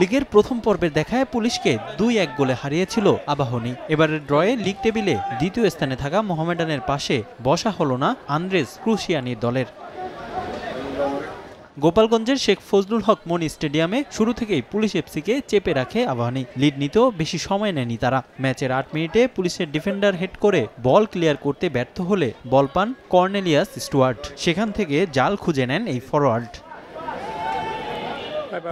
লিগের প্রথম পর্বের দেখায় পুলিশকে ২-১ গোলে হারিয়েছিল আবাহনী। এবারের ড্রয়ে লিগ টেবিলে দ্বিতীয় স্থানে থাকা মোহামেডানের পাশে বসা হলো না আন্দ্রেস ক্রুশিয়ানির দলের। গোপালগঞ্জের শেখ ফজলুল হক মনি স্টেডিয়ামে শুরু থেকেই পুলিশ এফসিকে চেপে রাখে আবাহনী। লিড নিতেও বেশি সময় নেয়নি তারা। ম্যাচের ৮ মিনিটে পুলিশের ডিফেন্ডার হেড করে বল ক্লিয়ার করতে ব্যর্থ হলে বল পান কর্নেলিয়াস স্টুয়ার্ট। সেখান থেকে জাল খুঁজে নেন এই ফরোয়ার্ড।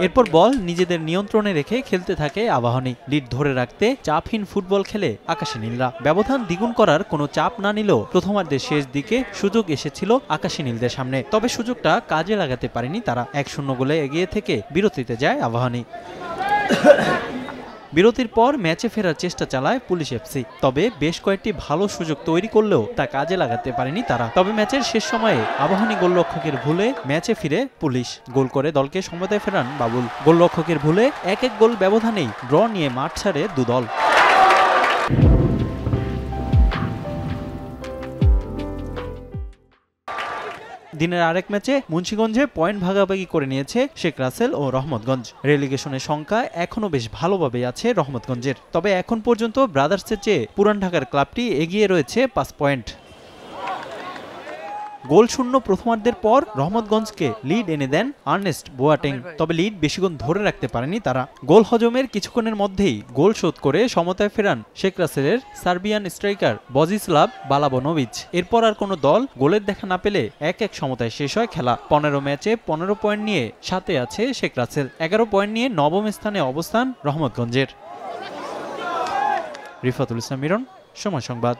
এরপর বল নিজেদের নিয়ন্ত্রণে রেখে খেলতে থাকে আবাহনী। লিড ধরে রাখতে চাপহীন ফুটবল খেলে আকাশী নীলরা। ব্যবধান দ্বিগুণ করার কোনো চাপ না নিলেও প্রথমার্ধের শেষ দিকে সুযোগ এসেছিল আকাশী নীলদের সামনে, তবে সুযোগটা কাজে লাগাতে পারেনি তারা। ১-০ গোলে এগিয়ে থেকে বিরতিতে যায় আবাহনী। বিরতির পর ম্যাচে ফেরার চেষ্টা চালায় পুলিশ এফসি, তবে বেশ কয়েকটি ভালো সুযোগ তৈরি করলেও তা কাজে লাগাতে পারেনি তারা। তবে ম্যাচের শেষ সময়ে আবাহনী গোলরক্ষকের ভুলে ম্যাচে ফিরে পুলিশ। গোল করে দলকে সমতায় ফেরান বাবুল। গোলরক্ষকের ভুলে ১-১ গোল ব্যবধানেই ড্র নিয়ে মাঠ ছাড়ে দুদল। দিনের আরেক ম্যাচে মুন্সিগঞ্জে পয়েন্ট ভাগাভাগি করে নিয়েছে শেখ রাসেল ও রহমতগঞ্জ। রেলিগেশনের সংখ্যা এখনও বেশ ভালোভাবেই আছে রহমতগঞ্জের, তবে এখন পর্যন্ত ব্রাদার্সের চেয়ে পুরান ঢাকার ক্লাবটি এগিয়ে রয়েছে ৫ পয়েন্ট। গোল শূন্য প্রথমার্ধের পর রহমতগঞ্জকে লিড এনে দেন আর্নেস্ট বোয়াটেং, তবে লিড বেশিক্ষণ ধরে রাখতে পারেনি তারা। গোল হজমের কিছুক্ষণের মধ্যেই গোল শোধ করে সমতায় ফেরান শেখ রাসেলের সার্বিয়ান স্ট্রাইকার বজিস্লাভ বালাবনোভিচ। এরপর আর কোনো দল গোলের দেখা না পেলে ১-১ সমতায় শেষ হয় খেলা। ১৫ ম্যাচে ১৫ পয়েন্ট নিয়ে ৭-এ আছে শেখ রাসেল। ১১ পয়েন্ট নিয়ে নবম স্থানে অবস্থান রহমতগঞ্জের। রিফাতুল ইসলাম মিরন, সময় সংবাদ।